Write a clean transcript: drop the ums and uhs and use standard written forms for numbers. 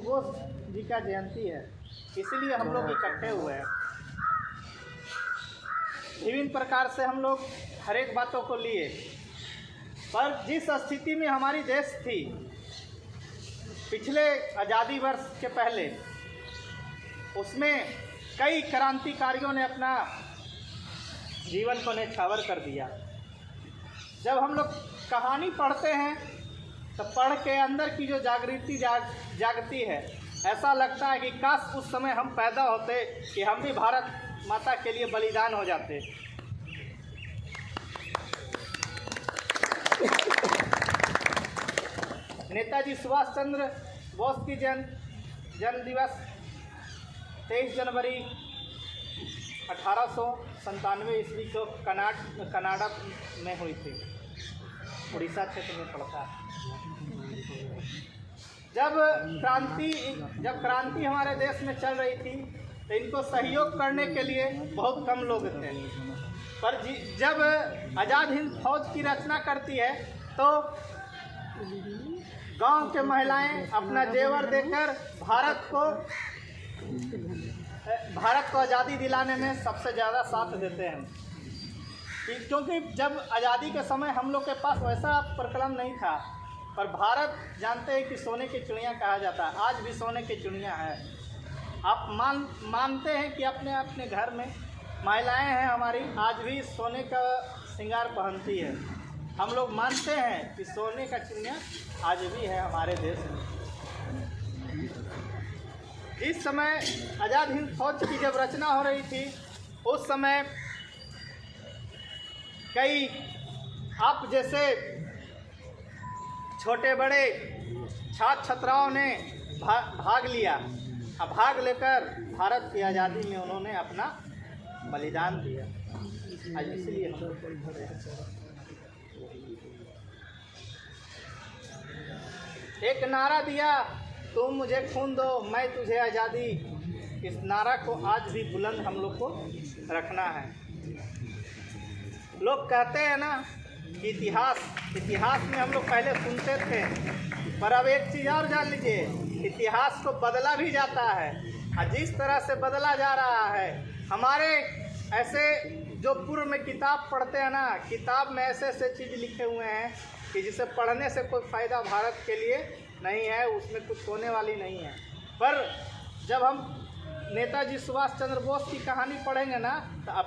बोस जी का जयंती है, इसीलिए हम लोग इकट्ठे हुए हैं। विभिन्न प्रकार से हम लोग हर एक बातों को लिए, पर जिस स्थिति में हमारी देश थी पिछले आज़ादी वर्ष के पहले, उसमें कई क्रांतिकारियों ने अपना जीवन को न्यौछावर कर दिया। जब हम लोग कहानी पढ़ते हैं तो पढ़ के अंदर की जो जागृति जागती है, ऐसा लगता है कि काश उस समय हम पैदा होते कि हम भी भारत माता के लिए बलिदान हो जाते। नेताजी सुभाष चंद्र बोस की जन्म दिवस 23 जनवरी 1897 ईस्वी को कनाडा में हुई थी, उड़ीसा क्षेत्र में पड़ता है। जब क्रांति हमारे देश में चल रही थी तो इनको सहयोग करने के लिए बहुत कम लोग थे, पर जब आज़ाद हिंद फौज की रचना करती है तो गांव के महिलाएं अपना जेवर देकर भारत को आज़ादी दिलाने में सबसे ज़्यादा साथ देते हैं। क्योंकि जब आज़ादी के समय हम लोग के पास वैसा प्रकरण नहीं था, पर भारत जानते हैं कि सोने की चिड़िया कहा जाता है, आज भी सोने की चिड़िया है। आप मानते हैं कि अपने अपने घर में महिलाएं हैं हमारी, आज भी सोने का श्रृंगार पहनती है। हम लोग मानते हैं कि सोने का चिड़िया आज भी है हमारे देश में। इस समय आज़ाद हिंद फौज की जब रचना हो रही थी, उस समय कई आप जैसे छोटे बड़े छात्र छात्राओं ने भाग लिया। भाग लेकर भारत की आज़ादी में उन्होंने अपना बलिदान दिया। आज इसलिए हम एक नारा दिया, तुम मुझे खून दो मैं तुझे आज़ादी। इस नारा को आज भी बुलंद हम लोग को रखना है। लोग कहते हैं ना कि इतिहास में हम लोग पहले सुनते थे, पर अब एक चीज़ और जान लीजिए, इतिहास को बदला भी जाता है। और जिस तरह से बदला जा रहा है, हमारे ऐसे जो पूर्व में किताब पढ़ते हैं ना, किताब में ऐसे ऐसे चीज़ लिखे हुए हैं कि जिसे पढ़ने से कोई फ़ायदा भारत के लिए नहीं है, उसमें कुछ होने वाली नहीं है। पर जब हम नेताजी सुभाष चंद्र बोस की कहानी पढ़ेंगे ना, तो